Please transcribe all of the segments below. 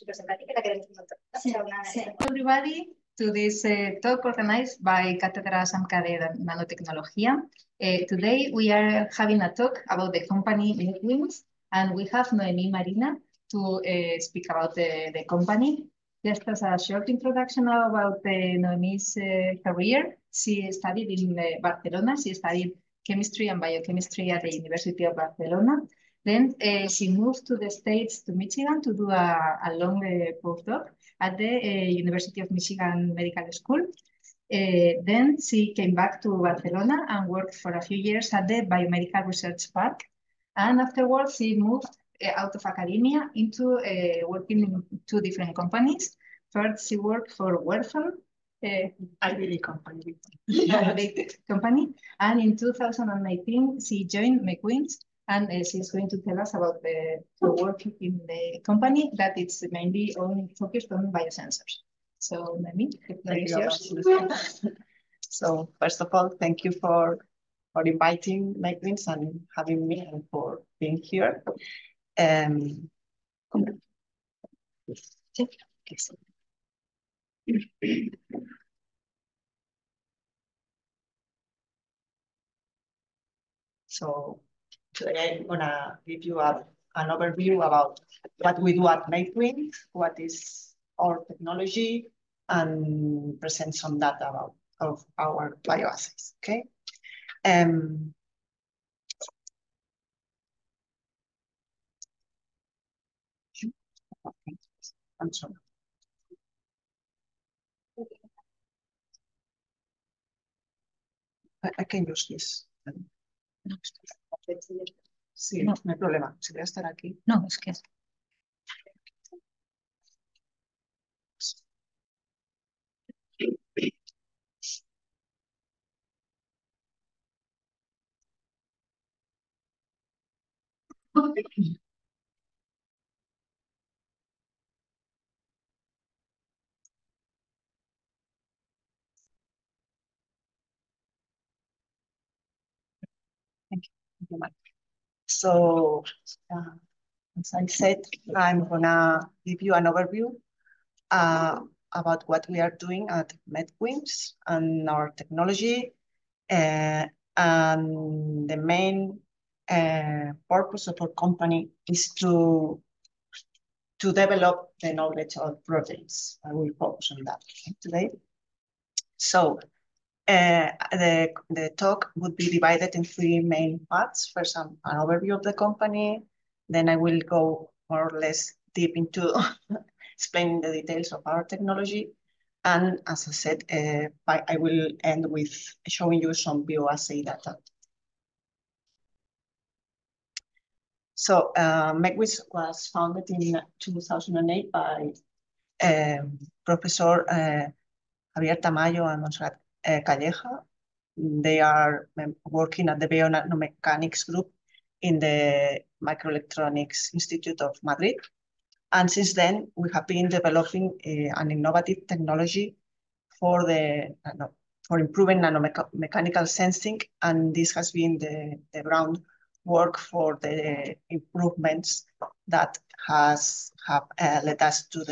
súper simpática, la queremos un montón. Sí, sí. Everybody to this talk organized by Cátedra Samcade Nanotecnología. Today we are having a talk about the company MECWINS, and we have Noemi Marina to speak about the company. Just as a short introduction about Noemi's career, she studied in Barcelona. She studied chemistry and biochemistry at the University of Barcelona. Then she moved to the States, to Michigan, to do a long postdoc at the University of Michigan Medical School. Then she came back to Barcelona and worked for a few years at the Biomedical Research Park. And afterwards, she moved out of academia into working in two different companies. First, she worked for Werfen, Ivy company. company. And in 2019, she joined MECWINS, and she's going to tell us about her work in the company that it's mainly focused on biosensors. So, Noemi, the floor is yours. So, first of all, thank you for inviting MECWINS and having me and for being here. So today I'm gonna give you an overview about what we do at MECWINS, what is our technology, and present some data of our bioassays. Okay. I'm sorry. I can use this. Sí, no hay problema. Si voy a estar aquí. No, es que... Thank you, Mike. So, as I said, I'm gonna give you an overview about what we are doing at MECWINS and our technology, and the main purpose of our company is to develop the knowledge of proteins. I will focus on that today. So the talk would be divided in three main parts. First, an overview of the company. Then I will go more or less deep into explaining the details of our technology. And as I said, I will end with showing you some bioassay data. So MECWINS was founded in 2008 by Professor Javier Tamayo and Montserrat Calleja. They are working at the Bionanomechanics group in the Microelectronics Institute of Madrid. And since then, we have been developing an innovative technology for improving nanomechanical sensing. And this has been the groundwork for the improvements that have led us to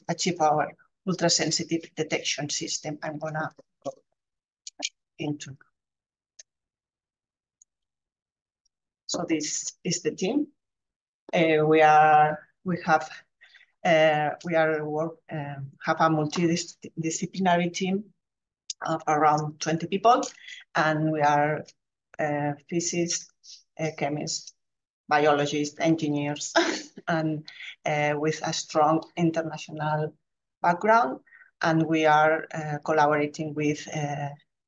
achieve our ultra-sensitive detection system. I'm gonna go into. So this is the team. We have a multidisciplinary team of around 20 people, and we are physicists, chemists, biologists, engineers, and with a strong international background. And we are collaborating with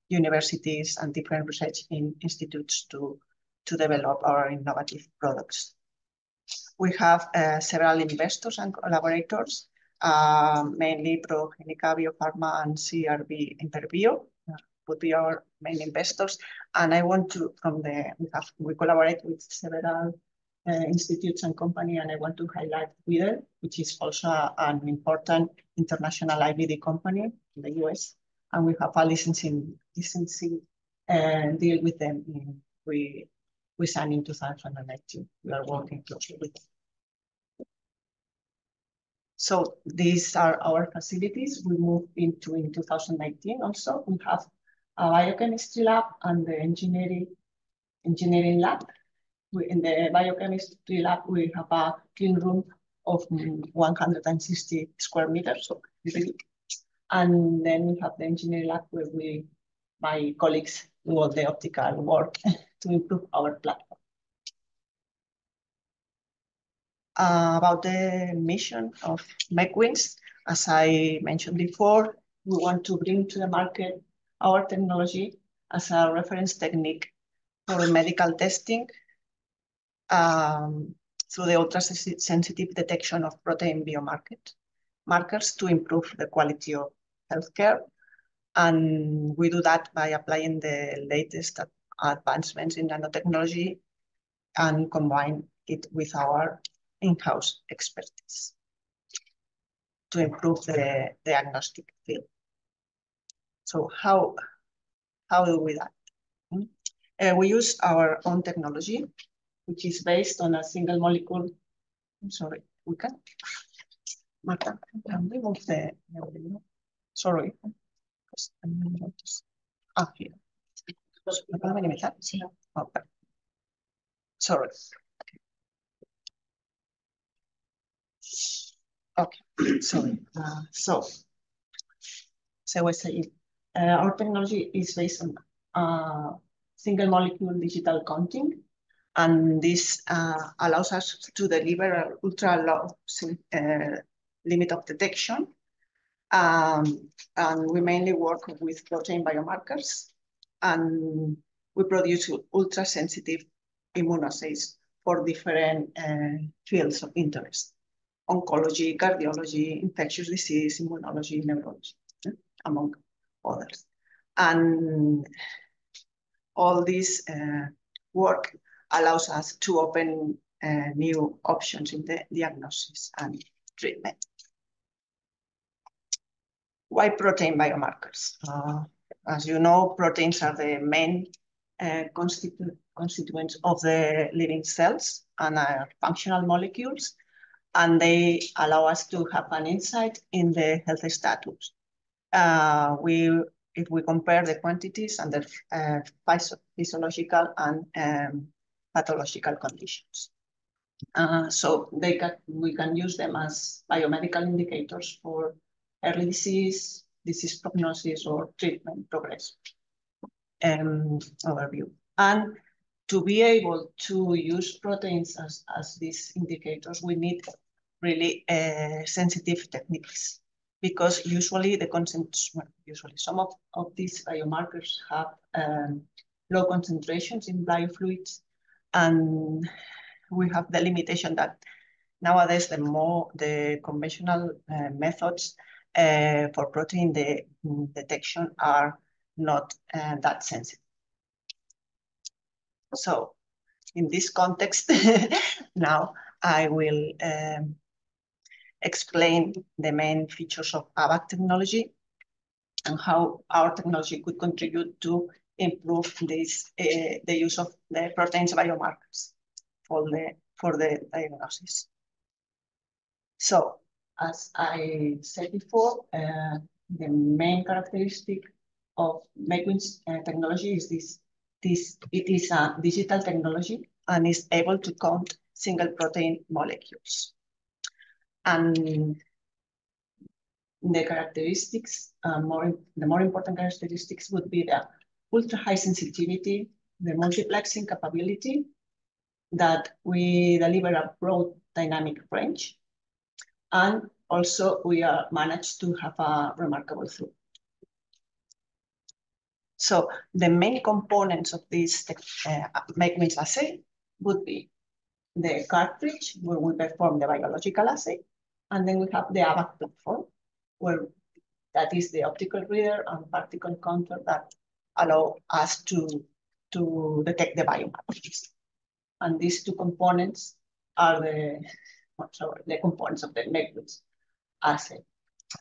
universities and different research institutes to develop our innovative products. We have several investors and collaborators, mainly Progenica Biopharma and CRB Interbio would be our main investors. And I want to, we collaborate with several institutes and companies, and I want to highlight Wither, which is also an important international IVD company in the US. And we have a licensing deal with them. We signed in 2019. We are working closely with them. So these are our facilities. We moved into in 2019 also. We have a biochemistry lab and the engineering lab. In the biochemistry lab, we have a clean room of 160 square meters, so big. And then we have the engineering lab where my colleagues do all the optical work to improve our platform. About the mission of MECWINS, as I mentioned before, we want to bring to the market our technology as a reference technique for medical testing through the ultra-sensitive detection of protein biomarkers to improve the quality of healthcare. And we do that by applying the latest advancements in nanotechnology and combine it with our in-house expertise to improve the diagnostic field. So how do we do that? We use our own technology, which is based on a single molecule. I'm sorry, we can. Marta, can we move the sorry. Here. ¿Me puedo minimizar? Sí. Okay. Sorry. Okay, sorry. So I was saying, our technology is based on single molecule digital counting, and this allows us to deliver an ultra low limit of detection. And we mainly work with protein biomarkers, and we produce ultra sensitive immunoassays for different fields of interest: oncology, cardiology, infectious disease, immunology, neurology, among others. And all this work allows us to open new options in the diagnosis and treatment. Why protein biomarkers? As you know, proteins are the main constituents of the living cells and are functional molecules, and they allow us to have an insight in the health status. If we compare the quantities and the physiological and pathological conditions. So we can use them as biomedical indicators for early disease prognosis, or treatment progress. Overview. And to be able to use proteins as these indicators, we need really sensitive techniques, because usually some of these biomarkers have low concentrations in biofluids, and we have the limitation that nowadays the conventional methods for protein detection are not that sensitive. So in this context, now I will explain the main features of ABAC technology and how our technology could contribute to improve this, the use of the proteins biomarkers for the diagnosis. So, as I said before, the main characteristic of MECWINS technology is it is a digital technology and is able to count single protein molecules. And the characteristics, the more important characteristics would be the ultra high sensitivity, the multiplexing capability, that we deliver a broad dynamic range, and also we managed to have a remarkable throughput. So the main components of this MECWINS assay would be the cartridge, where we perform the biological assay, and then we have the ABAC platform, where that is the optical reader and particle counter that allow us to detect the biomarkers. And these two components are the components of the MECWINS assay,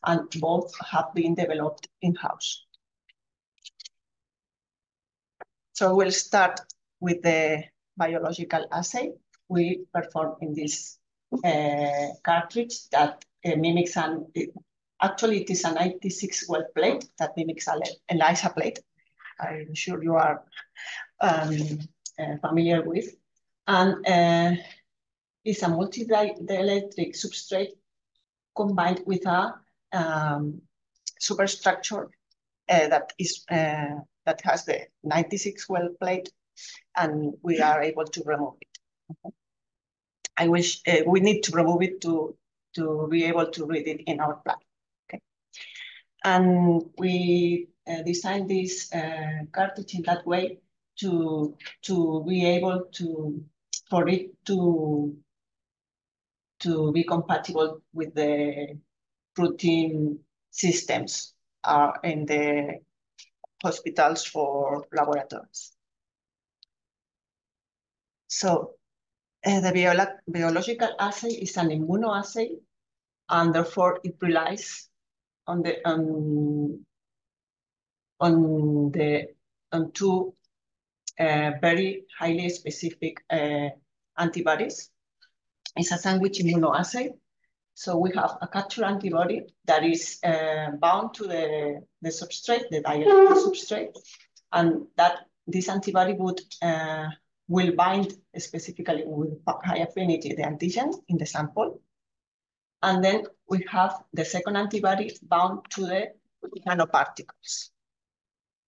and both have been developed in-house. So we'll start with the biological assay we perform in this cartridge that mimics actually it is a 96 well plate that mimics an ELISA plate. I'm sure you are familiar with. And it's a multi-dielectric substrate combined with a superstructure that has the 96 well plate, and we are able to remove it. I wish we need to remove it to be able to read it in our platform. Okay, and we designed this cartridge in that way to be able for it to be compatible with the routine systems in the hospitals for laboratories. So the biological assay is an immunoassay, and therefore it relies on two very highly specific antibodies. It's a sandwich immunoassay. So we have a capture antibody that is bound to the substrate, the dielectric substrate, and that this antibody will bind specifically with high affinity the antigen in the sample. And then we have the second antibody bound to the nanoparticles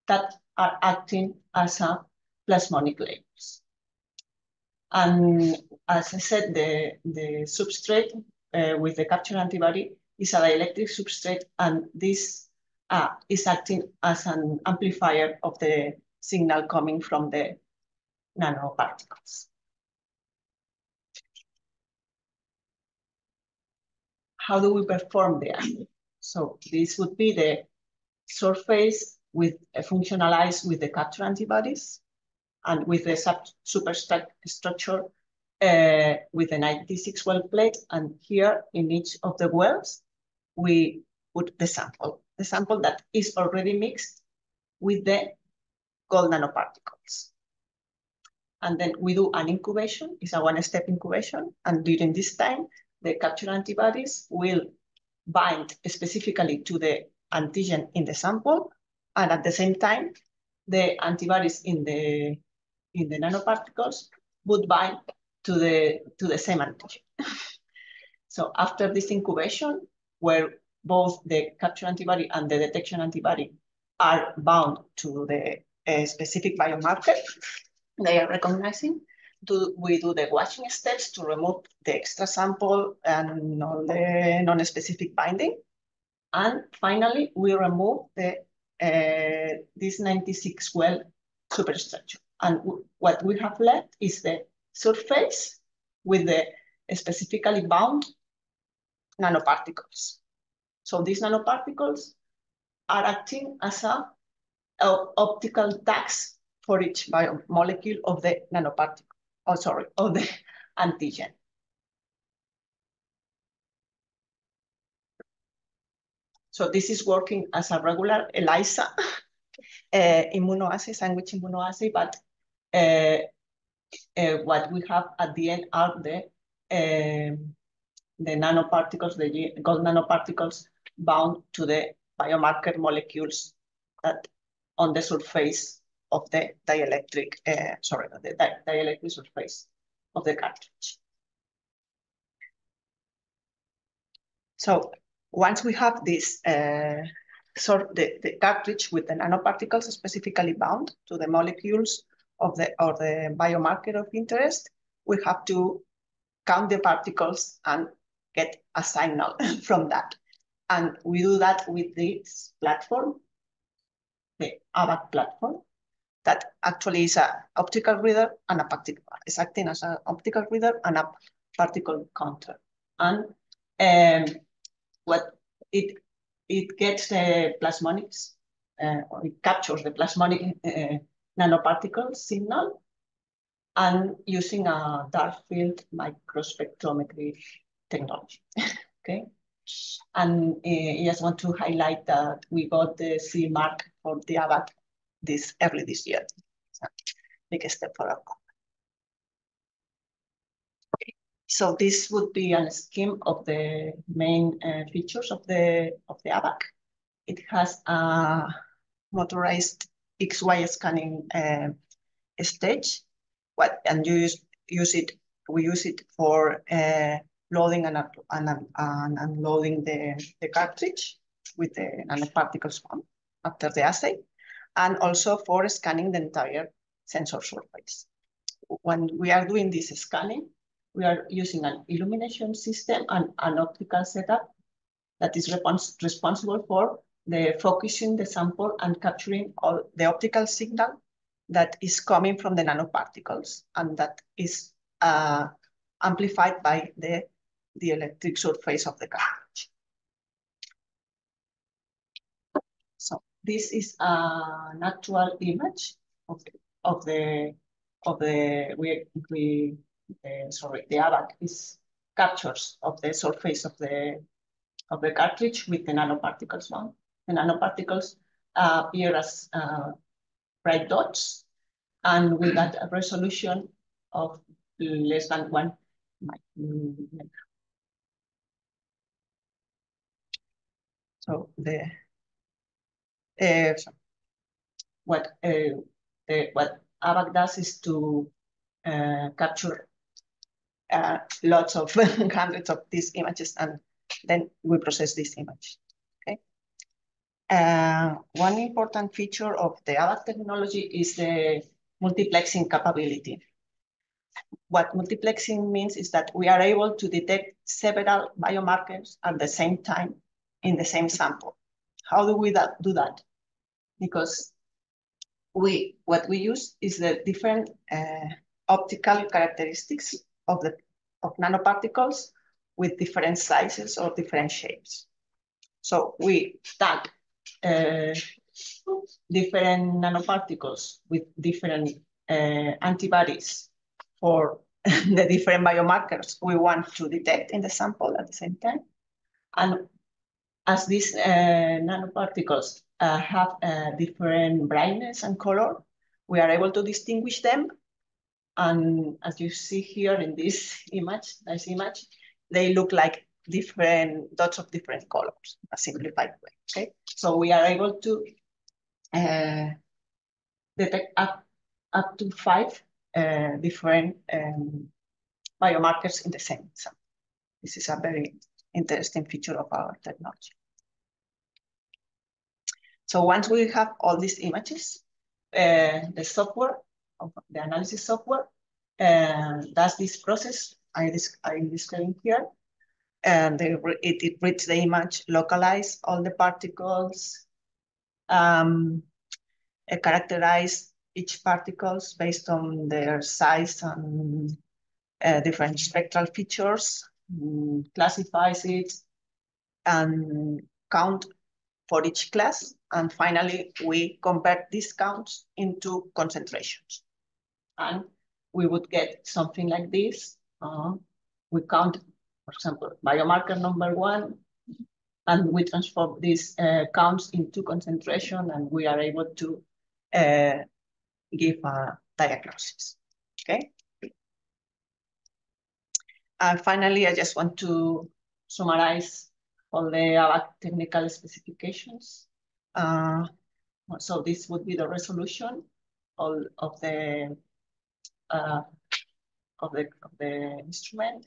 that are acting as a plasmonic layers. And as I said, the substrate with the capture antibody is a dielectric substrate, and this is acting as an amplifier of the signal coming from the nanoparticles. How do we perform the assay? So this would be the surface with functionalized with the capture antibodies and with the superstructure with the 96 well plate. And here in each of the wells, we put the sample that is already mixed with the gold nanoparticles. And then we do an incubation. It's a one-step incubation. And during this time, the capture antibodies will bind specifically to the antigen in the sample. And at the same time, the antibodies in the nanoparticles would bind to the same antigen. So after this incubation, where both the capture antibody and the detection antibody are bound to the specific biomarker they are recognizing, we do the washing steps to remove the extra sample and all the non-specific binding. And finally, we remove this 96 well superstructure. And what we have left is the surface with the specifically bound nanoparticles. So these nanoparticles are acting as optical tags for each biomolecule of the nanoparticle, of the antigen. So this is working as a regular ELISA immunoassay, sandwich immunoassay, but what we have at the end are the nanoparticles, the gold nanoparticles bound to the biomarker molecules that on the surface of the dielectric, dielectric surface of the cartridge. So once we have this the cartridge with the nanoparticles specifically bound to the molecules of the biomarker of interest, we have to count the particles and get a signal from that. And we do that with this platform, the ABAC platform, that actually is an optical reader and a particle. It's acting as an optical reader and a particle counter. And what it gets the plasmonics, or it captures the plasmonic nanoparticle signal, and using a dark field microspectrometry technology. Okay, and I just want to highlight that we got the CE mark for the ABAC early this year. So, big step for our company. Okay. So this would be a scheme of the main features of the ABAC. It has a motorized XY scanning stage. And we use it for loading and unloading the cartridge with the nanoparticles one after the assay, and also for scanning the entire sensor surface. When we are doing this scanning, we are using an illumination system and an optical setup that is responsible for the focusing the sample and capturing all the optical signal that is coming from the nanoparticles, and that is amplified by the electric surface of the cartridge. So this is an actual image of the ABAC is captures of the surface of the cartridge with the nanoparticles one. The nanoparticles appear as bright dots, and we got a resolution of less than 1 micrometer. So what ABAC does is to capture lots of hundreds of these images, and then we process this image. Okay. One important feature of the ABAC technology is the multiplexing capability. What multiplexing means is that we are able to detect several biomarkers at the same time in the same sample. How do we do that? Because what we use is the different optical characteristics of nanoparticles with different sizes or different shapes. So we tag different nanoparticles with different antibodies for the different biomarkers we want to detect in the sample at the same time. And as these nanoparticles have different brightness and color, we are able to distinguish them. And as you see here in this image, nice image, they look like different dots of different colors, a simplified way. Okay, so we are able to detect up to 5 different biomarkers in the same sample. This is a very interesting feature of our technology. So once we have all these images, the software, the analysis software, does this process I'm describing here. And it reads the image, localize all the particles, characterize each particles based on their size and different spectral features, classifies it, and count for each class. And finally, we convert these counts into concentrations. And we would get something like this. We count, for example, biomarker number 1, and we transform these counts into concentration, and we are able to give a diagnosis. Okay. And finally, I just want to summarize all the ABAC technical specifications. So this would be the resolution of the instrument.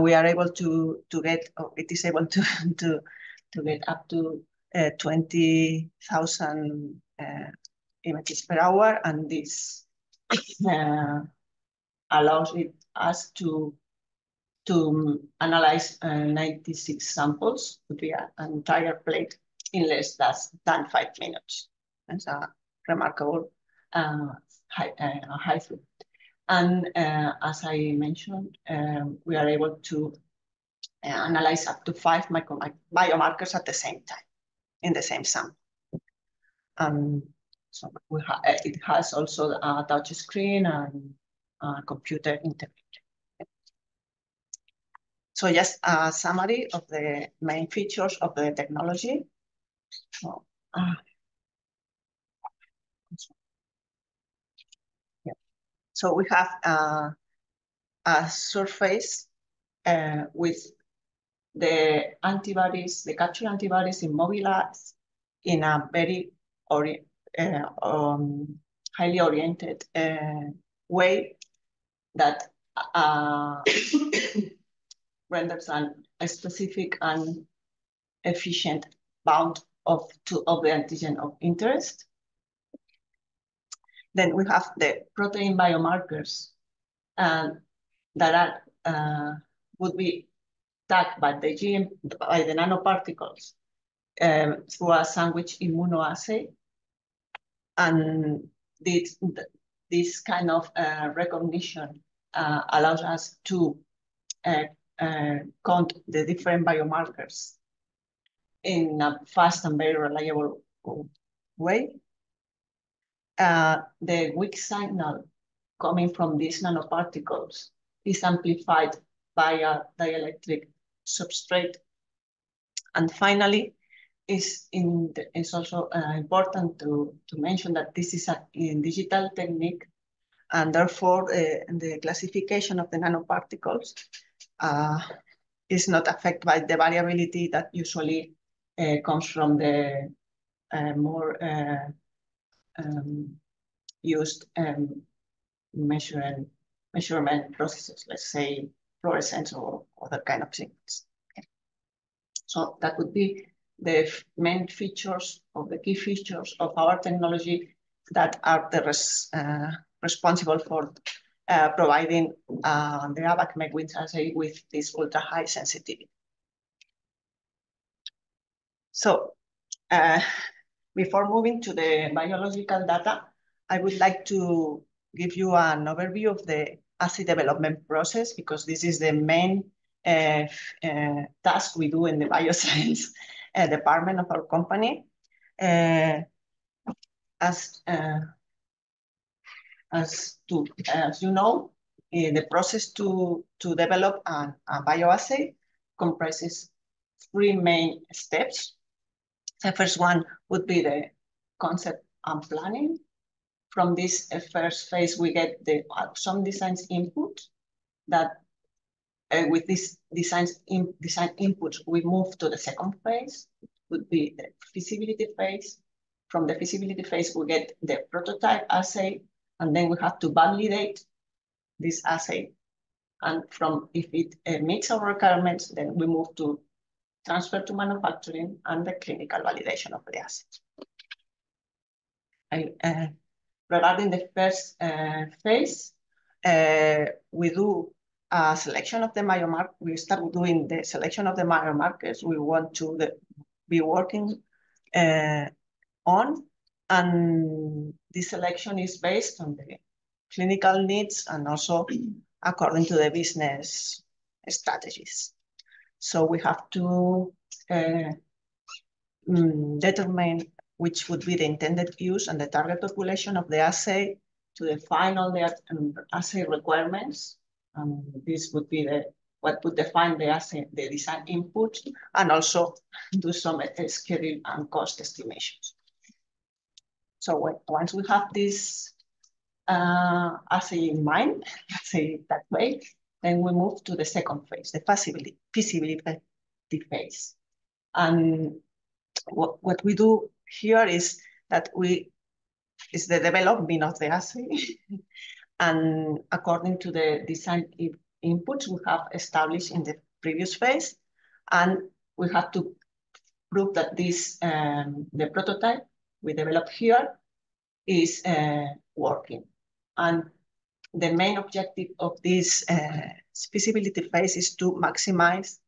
We are able to get, it is able to get up to 20,000 images per hour, and this allows us to analyze 96 samples with an entire plate in less than 5 minutes. That's a remarkable high throughput. And as I mentioned, we are able to analyze up to 5 biomarkers at the same time in the same sample. So it has also a touch screen and computer integrated. So just a summary of the main features of the technology. So, yeah. So we have a surface with the antibodies, the capture antibodies immobilized in a very highly oriented way that renders a specific and efficient bound of the antigen of interest. Then we have the protein biomarkers that would be tagged by the nanoparticles through a sandwich immunoassay. And this kind of recognition allows us to count the different biomarkers in a fast and very reliable way. The weak signal coming from these nanoparticles is amplified by a dielectric substrate. And finally, it's also important to mention that this is a digital technique, and therefore the classification of the nanoparticles is not affected by the variability that usually comes from the more used measurement processes, let's say fluorescence or other kind of signals. Okay. So that would be the main features or the key features of our technology that are responsible for providing the ABAC MECWINS assay with this ultra high sensitivity. So before moving to the biological data, I would like to give you an overview of the assay development process, because this is the main task we do in the bioscience department of our company. As you know, the process to develop a bioassay comprises 3 main steps. The first one would be the concept and planning. From this first phase, we get some design input that with this design inputs, we move to the second phase, would be the feasibility phase. From the feasibility phase, we get the prototype assay, and then we have to validate this assay. And if it meets our requirements, then we move to transfer to manufacturing and the clinical validation of the assay. Regarding the first phase, we do a selection of the biomarkers. We start doing the selection of the biomarkers we want to be working on, and this selection is based on the clinical needs and also according to the business strategies. So we have to determine which would be the intended use and the target population of the assay to define all the assay requirements. This would be what would define the assay, the design input, and also do some schedule and cost estimations. So once we have this assay in mind, let's say it that way, then we move to the second phase, the feasibility phase. And what we do here is that is the development of the assay. And according to the design inputs we have established in the previous phase, and we have to prove that this the prototype we developed here is working. And the main objective of this feasibility phase is to maximize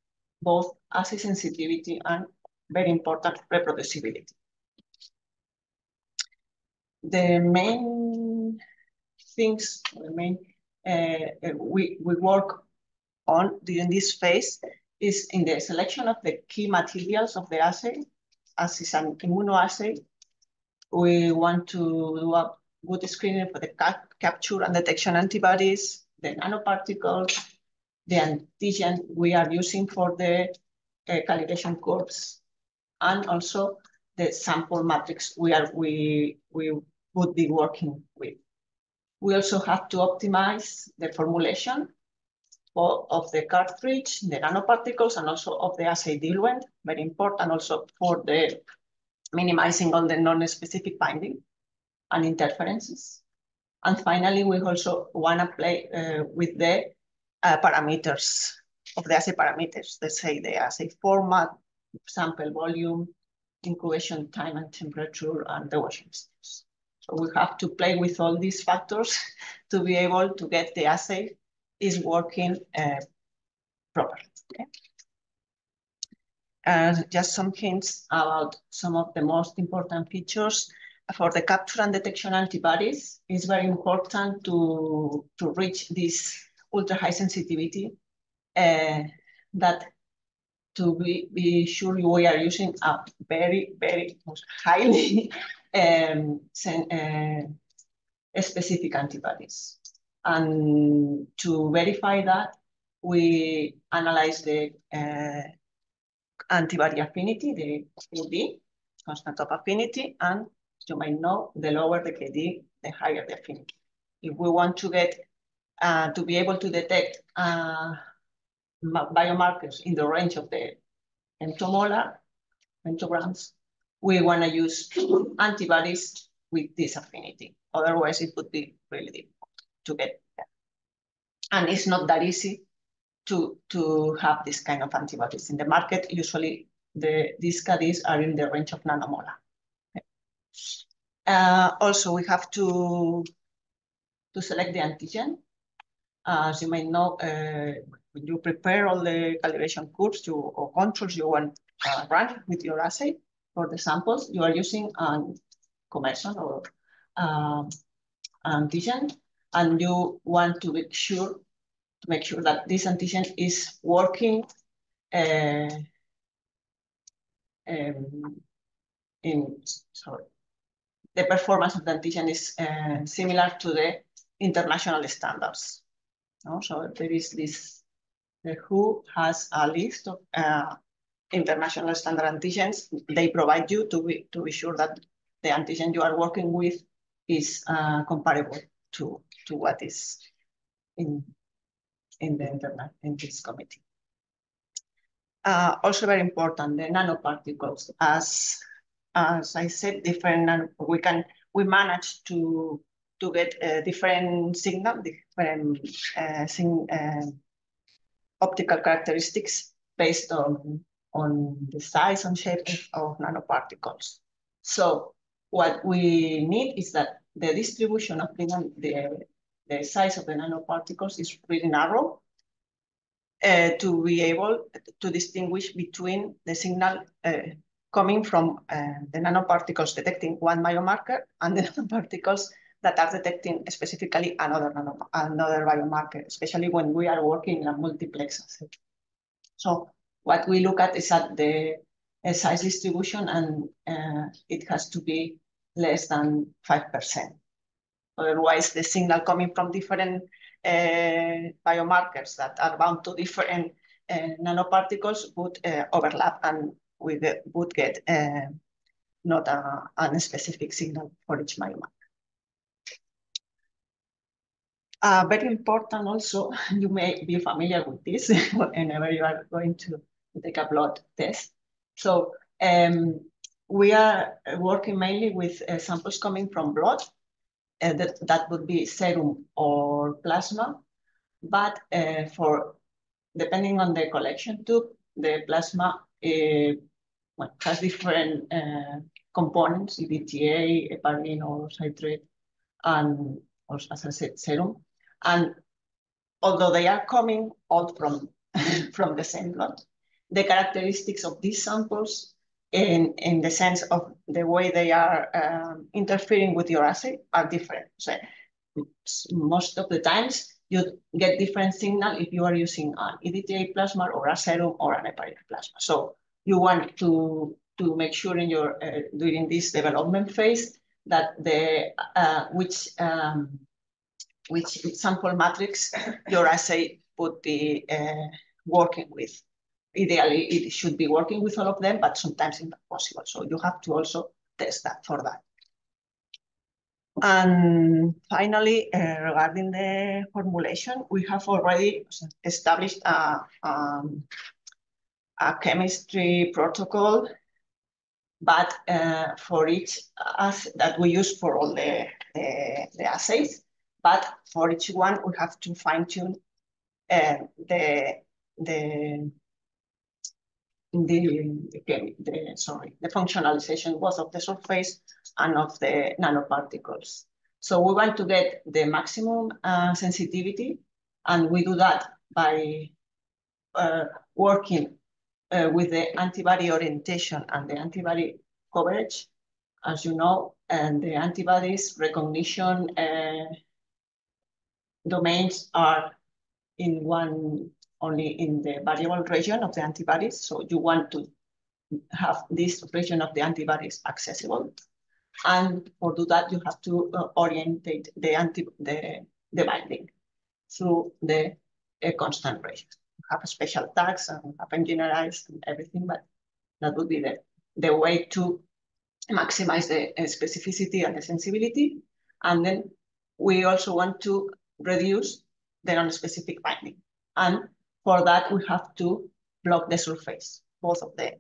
both assay sensitivity and, very important, reproducibility. The main things, we work on during this phase is in the selection of the key materials of the assay. As is an immunoassay, we want to do a good screening for the capture and detection antibodies, the nanoparticles, the antigen we are using for the calibration curves, and also the sample matrix we would be working with. We also have to optimize the formulation of the cartridge, the nanoparticles, and also of the assay diluent. Very important also for the minimizing all the non-specific binding and interferences. And finally, we also want to play with the parameters of the assay parameters. Let's say the assay format, sample volume, incubation time and temperature, and the washing steps. So we have to play with all these factors to be able to get the assay is working properly. Okay? Just some hints about some of the most important features. For the capture and detection antibodies, it's very important to reach this ultra high sensitivity that to be sure we are using a very, very highly specific antibodies. And to verify that, we analyze the antibody affinity, the KD, constant of affinity, and you might know the lower the KD, the higher the affinity. If we want to get to be able to detect biomarkers in the range of the femtograms, we want to use antibodies with this affinity. Otherwise, it would be really difficult to get that. And it's not that easy to have this kind of antibodies in the market. Usually, these KDs are in the range of nanomolar. Okay. Also, we have to select the antigen. As you may know, when you prepare all the calibration curves or controls you want to run with your assay for the samples, you are using commercial or antigen, and you want to make sure that this antigen is working the performance of the antigen is similar to the international standards. No? So there is this, the WHO has a list of international standard antigens. They provide you to be sure that the antigen you are working with is comparable to what is in this committee. Also very important, the nanoparticles. As I said, we manage to get a different signal, different optical characteristics based on the size and shape of nanoparticles. So what we need is that the distribution of the size of the nanoparticles is really narrow to be able to distinguish between the signal coming from the nanoparticles detecting one biomarker and the nanoparticles that are detecting specifically another biomarker, especially when we are working in a multiplex assay. So what we look at is at the size distribution, and it has to be less than 5%. Otherwise, the signal coming from different biomarkers that are bound to different nanoparticles would overlap, and we would get not a specific signal for each biomarker. Very important also, you may be familiar with this whenever you are going to take a blood test. So we are working mainly with samples coming from blood. That would be serum or plasma, but depending on the collection tube, the plasma has different components, EDTA, heparin or citrate, and also, as I said, serum. And although they are coming all from the same blood, the characteristics of these samples in the sense of the way they are interfering with your assay are different. So most of the times you get different signal if you are using an EDTA plasma or a serum or an heparin plasma. So you want to make sure in your during this development phase that which sample matrix your assay would be working with. Ideally, it should be working with all of them, but sometimes it's not possible. So you have to also test that for that. And finally, regarding the formulation, we have already established a chemistry protocol, but for each that we use for all the assays, but for each one we have to fine-tune the functionalization both of the surface and of the nanoparticles. So we want to get the maximum sensitivity, and we do that by working with the antibody orientation and the antibody coverage. As you know, and the antibodies recognition domains are only in the variable region of the antibodies. So you want to have this region of the antibodies accessible. And for do that, you have to orientate the binding through the constant region. You have special tags and have engineerized and everything, but that would be the way to maximize the specificity and the sensibility. And then we also want to reduce the non-specific binding. And for that, we have to block the surface, both of the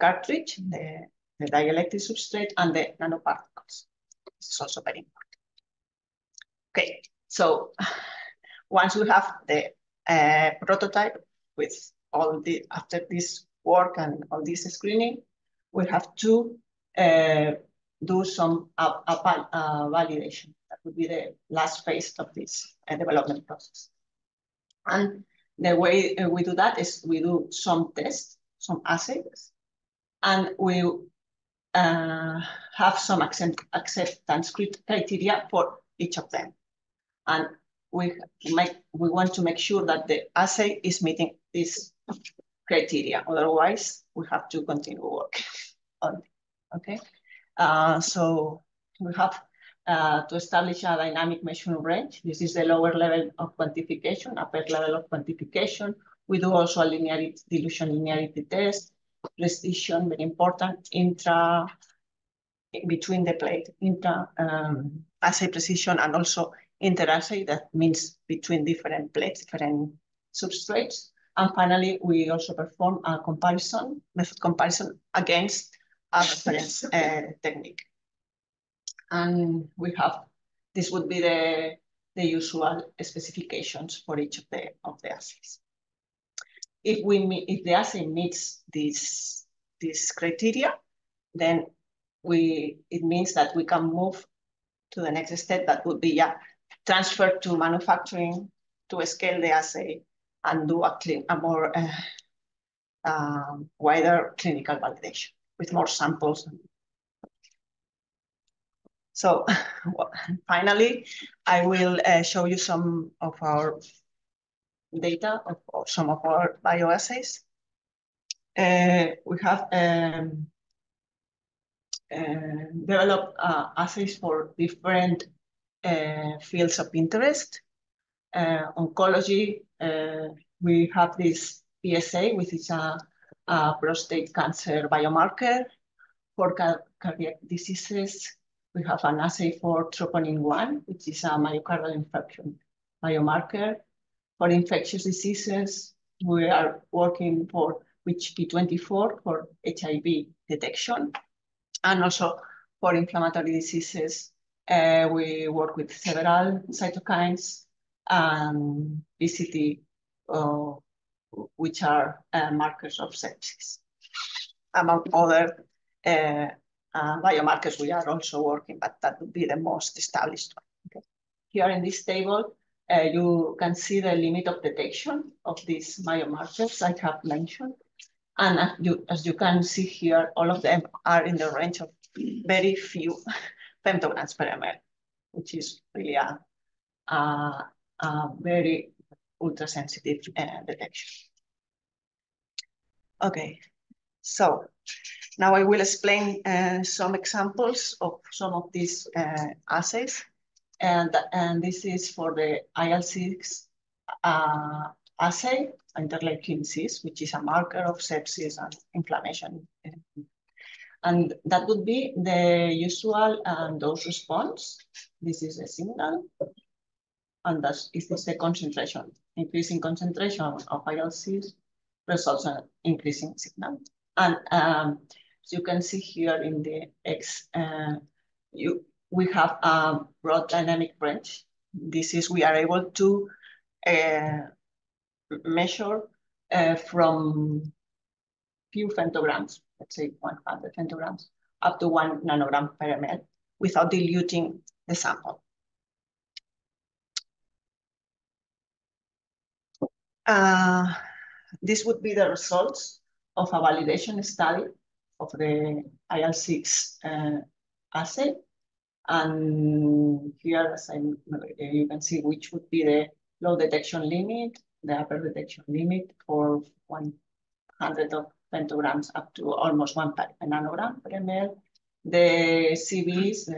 cartridge, the dielectric substrate, and the nanoparticles. This is also very important. Okay, so once we have the prototype with all the, after this work and all this screening, we have to do some validation. That would be the last phase of this development process. And the way we do that is we do some tests, some assays, and we have some acceptance criteria for each of them. And we want to make sure that the assay is meeting this criteria. Otherwise, we have to continue work on it. Okay. So we have to establish a dynamic measurement range. This is the lower level of quantification, upper level of quantification. We do also a linearity, dilution linearity test, precision, very important, between the plate, assay precision, and also interassay, that means between different plates, different substrates. And finally, we also perform a method comparison against a reference technique. And we have, this would be the usual specifications for each of the assays. If the assay meets this criteria, then it means that we can move to the next step. That would be transfer to manufacturing, to scale the assay and do a more wider clinical validation with more samples. So finally, I will show you some of our data of some of our bioassays. We have developed assays for different fields of interest. Oncology, we have this PSA, which is a prostate cancer biomarker. For cardiac diseases, we have an assay for troponin 1, which is a myocardial infarction biomarker. For infectious diseases, we are working for P24 for HIV detection. And also for inflammatory diseases, we work with several cytokines and BCT, which are markers of sepsis. Among other biomarkers, we are also working, but that would be the most established one. Okay. Here in this table, you can see the limit of detection of these biomarkers I have mentioned. And as you can see here, all of them are in the range of very few femtograms per ml, which is really a very ultra-sensitive detection. Okay, so now I will explain some examples of some of these assays. And this is for the IL-6 assay, interleukin 6, which is a marker of sepsis and inflammation. And that would be the usual dose response. This is a signal, and that is the concentration. Increasing concentration of IL-6 results in increasing signal. And as you can see here in the X, we have a broad dynamic range. This is, we are able to measure from few femtograms, let's say 100 femtograms, up to 1 nanogram per ml without diluting the sample. This would be the results of a validation study of the IL-6 assay. And here, as you can see, which would be the low detection limit, the upper detection limit for 100 of femtograms up to almost 1 nanogram per ml. The CVs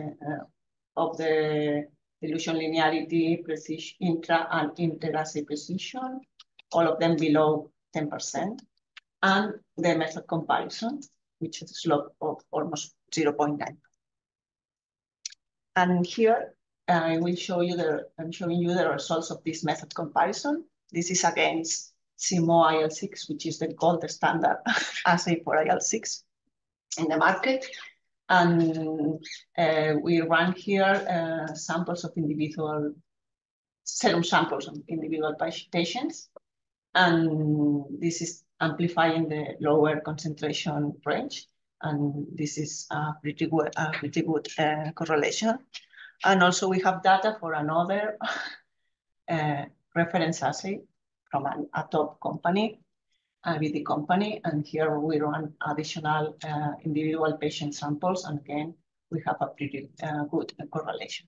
of the dilution linearity, precision, intra and interassay precision, all of them below 10%. And the method comparison, which is a slope of almost 0.9. And here I will show you I'm showing you the results of this method comparison. This is against CMO IL-6, which is the gold standard assay for IL-6 in the market. And we run here samples of individual serum samples of individual patients. And this is amplifying the lower concentration range. And this is a pretty good correlation. And also we have data for another reference assay from a top company, a BD company. And here we run additional individual patient samples. And again, we have a pretty good correlation.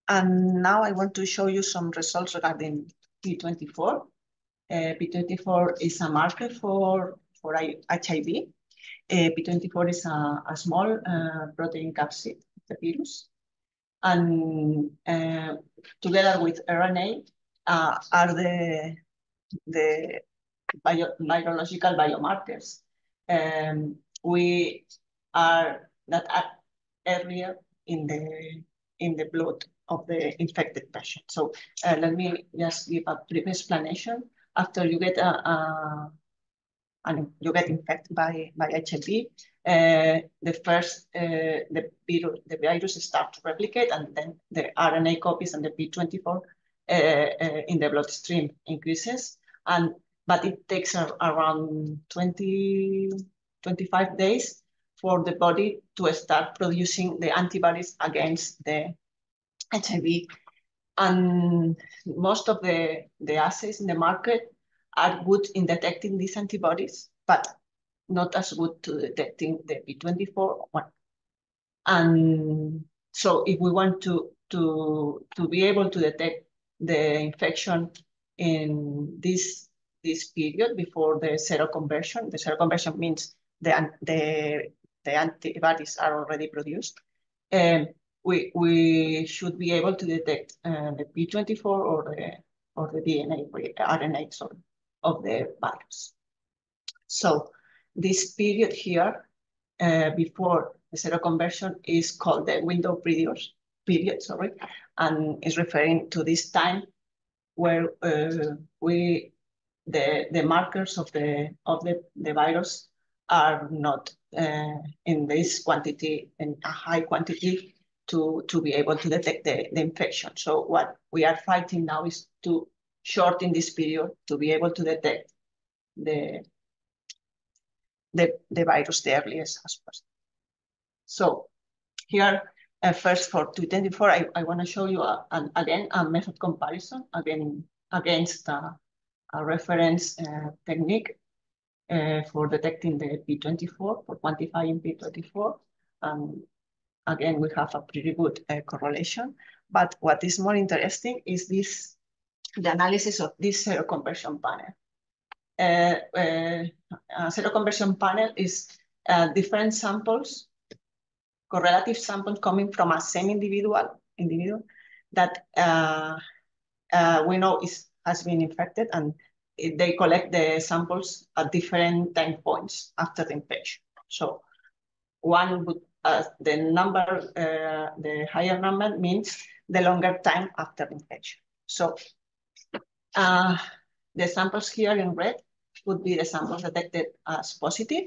And now I want to show you some results regarding P24. P24 is a marker for HIV. P24 is a small protein capsid of the virus. And together with RNA are the virological biomarkers. That are earlier in the blood of the infected patient. So let me just give a brief explanation. After you get infected by HIV, the virus starts to replicate, and then the RNA copies and the P24 in the bloodstream increases. But it takes around 25 days for the body to start producing the antibodies against the HIV. And most of the assays in the market are good in detecting these antibodies, but not as good to detecting the P24 one. And so if we want to be able to detect the infection in this period before the seroconversion, the seroconversion means the antibodies are already produced, we should be able to detect the P24 or the DNA or RNA of the virus. So this period here before the seroconversion is called the window period, and is referring to this time where the markers of the virus are not in this quantity, in a high quantity, to be able to detect the infection. So what we are fighting now is to shorten this period to be able to detect the virus the earliest as possible. So here, first for 224, I want to show you again a method comparison against a reference technique for detecting the P24, for quantifying P24. Again, we have a pretty good correlation. But what is more interesting is the analysis of this seroconversion panel. Seroconversion panel is different samples, correlative samples coming from a same individual that we know has been infected, and they collect the samples at different time points after the infection. So one would, the higher number means the longer time after infection. So the samples here in red would be the samples detected as positive.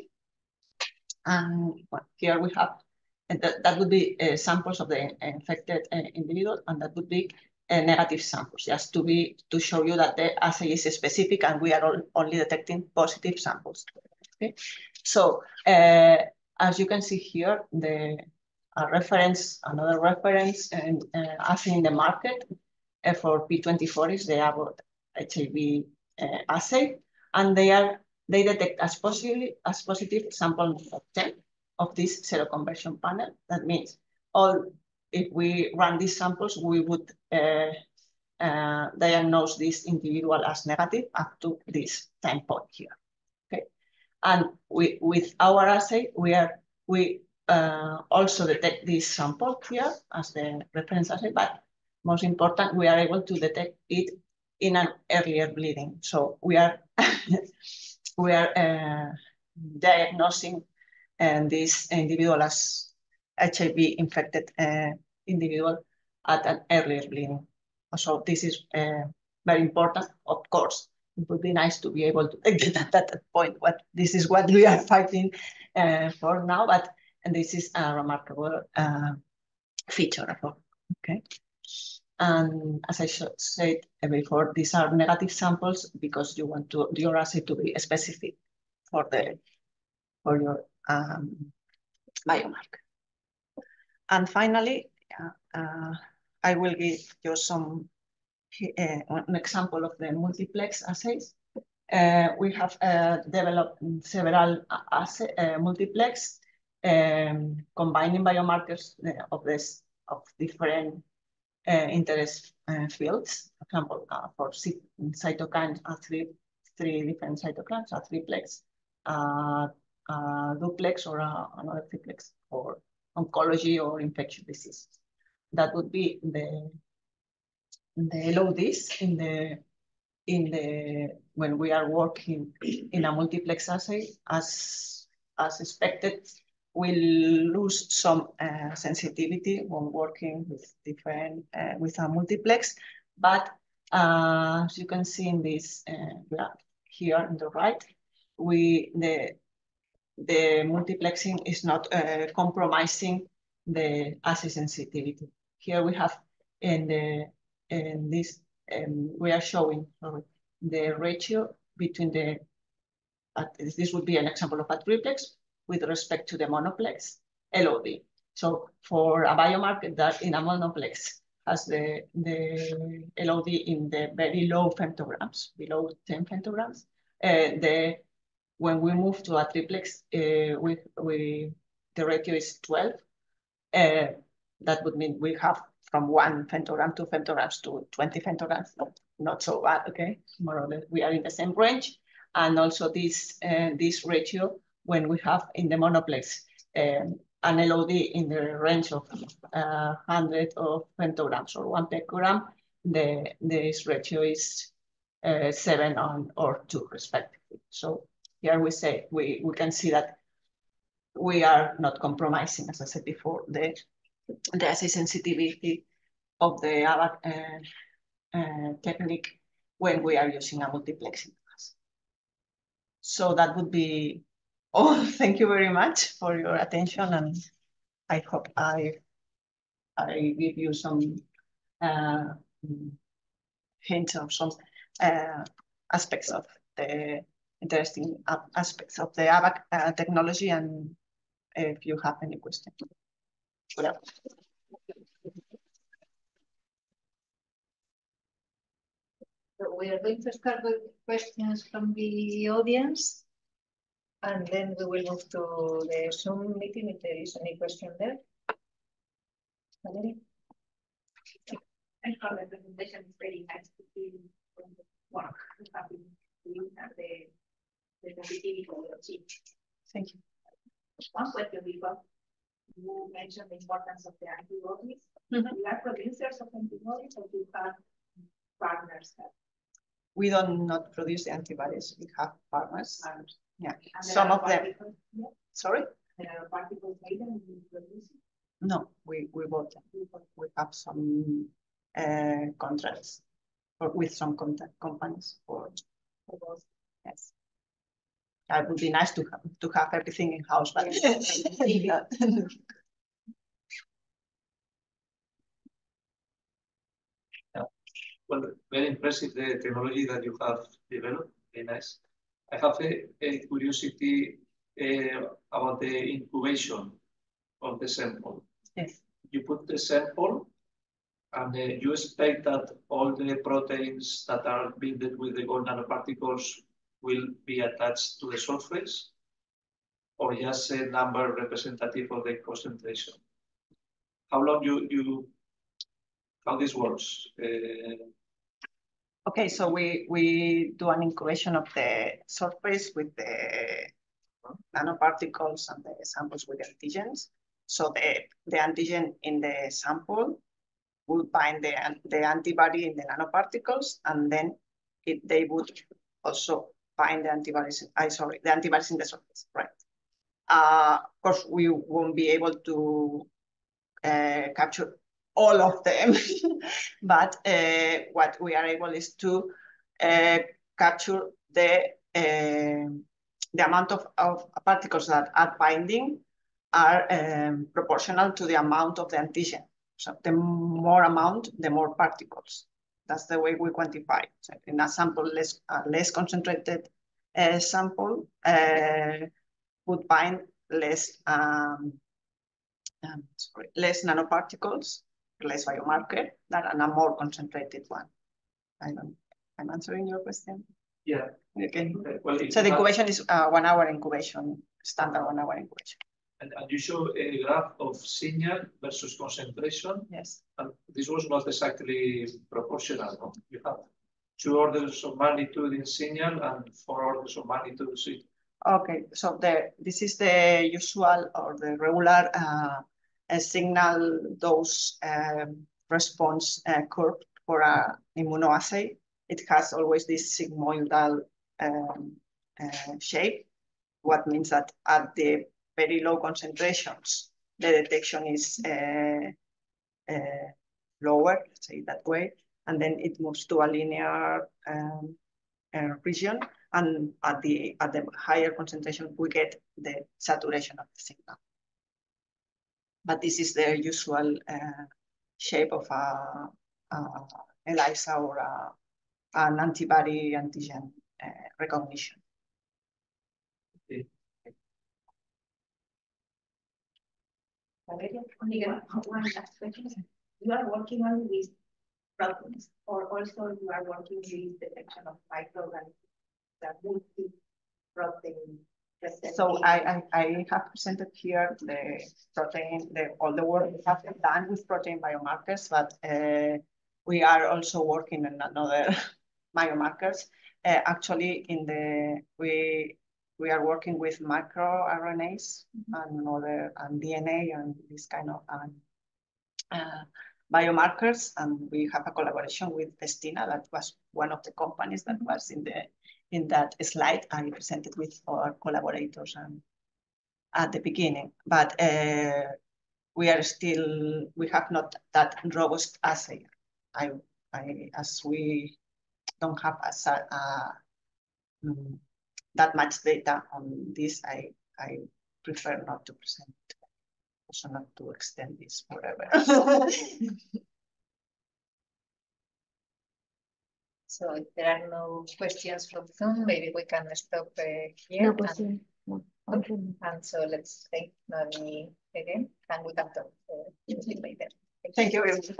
And here we have, that would be samples of the infected individual, and that would be negative samples, just to show you that the assay is specific and we are only detecting positive samples. Okay, so as you can see here, another reference assay in the market for P24 is the Abbott HIV assay, and they detect as positive sample of 10 of this seroconversion panel. That means if we run these samples, we would diagnose this individual as negative up to this time point here. Okay, and with our assay, we also detect this sample here as the reference assay, but most important, we are able to detect it in an earlier bleeding. So we are diagnosing this individual as HIV infected individual at an earlier bleeding. So this is very important. Of course, it would be nice to be able to get at that point. This is what we are fighting for now, and this is a remarkable feature of it. Okay. And as I said before, these are negative samples because you want your assay to be specific for your biomarker. And finally, I will give you an example of the multiplex assays. We have developed several multiplex combining biomarkers of different interest fields. For example, for cytokines, three different cytokines, a triplex, duplex, or another triplex for oncology or infectious disease. That would be the LODs when we are working in a multiplex assay. As expected, we'll lose some sensitivity when working with with a multiplex, but as you can see in this graph here on the right, the multiplexing is not compromising the assay sensitivity. Here we have we are showing the ratio between this would be an example of a triplex with respect to the monoplex LOD. So for a biomarker that in a monoplex has the LOD in the very low femtograms, below 10 femtograms, when we move to a triplex, the ratio is 12. That would mean we have from 1 femtogram, 2 femtograms to 20 femtograms. Not so bad, okay? More or less, we are in the same range. And also this ratio, when we have in the monoplex an LOD in the range of 100 of femtograms or 1 picogram, this ratio is 7 or 2 respectively. So here we can see that we are not compromising, as I said before, the assay sensitivity of the ABAC technique when we are using a multiplexing class. So that would be all. Thank you very much for your attention, and I hope I give you some hints or some aspects of the interesting aspects of the ABAC technology, and if you have any questions. Whatever. So we are going to start with questions from the audience, and then we will move to the Zoom meeting if there is any question there. Valerie? I thought the presentation is very nice to see work having you and the sensitivity of your chip. Thank you. One question because you mentioned the importance of the antibodies. You are producers of antibodies, or you have partners? We don't not produce the antibodies. We have partners. And Yeah, and some of them. Yeah. Sorry? There are particles made and you produce it. No, we bought them. We have some contracts with some companies for those. Yes. That would be nice to have everything in house, but yeah. Well, very impressive the technology that you have developed. Very nice. I have a curiosity about the incubation of the sample. Yes. You put the sample and you expect that all the proteins that are built with the gold nanoparticles will be attached to the surface, or just a number representative of the concentration? How long how this works? Okay, so we do an incubation of the surface with the nanoparticles and the samples with antigens. So the antigen in the sample will bind the antibody in the nanoparticles, and then they would also bind the antibodies. The antibodies in the surface, right? Of course, we won't be able to capture all of them, but what we are able is to capture the amount of particles that are binding are proportional to the amount of the antigen. So the more amount, the more particles. That's the way we quantify it. So in a sample, less concentrated sample would bind less less nanoparticles, less biomarker than a more concentrated one. I'm answering your question. Yeah. Okay. Well, so the incubation is 1 hour incubation, standard 1 hour incubation. And you show a graph of signal versus concentration. Yes. And this was not exactly proportional. No? You have 2 orders of magnitude in signal and 4 orders of magnitude in signal. Okay, so this is the usual or the regular signal dose response curve for an immunoassay. It has always this sigmoidal shape, what means that at the very low concentrations, the detection is lower, let's say that way, and then it moves to a linear region, and at the higher concentration, we get the saturation of the signal. But this is the usual shape of ELISA or an antibody antigen recognition. Okay. One last question. You are working only with proteins, or also you are working with detection of microorganisms that multi-protein. So I have presented here the protein, all the work we have done with protein biomarkers, but we are also working on another biomarkers. Actually, we are working with microRNAs and DNA and this kind of biomarkers, and we have a collaboration with Festina. That was one of the companies that was in that slide I presented with our collaborators at the beginning. But we have not that robust assay. As we don't have that much data on this, I prefer not to present, also not to extend this forever. So if there are no questions from Zoom, maybe we can stop here. No question. No. Okay. And so let's thank Noemi again, and we can talk later. Thank you very much.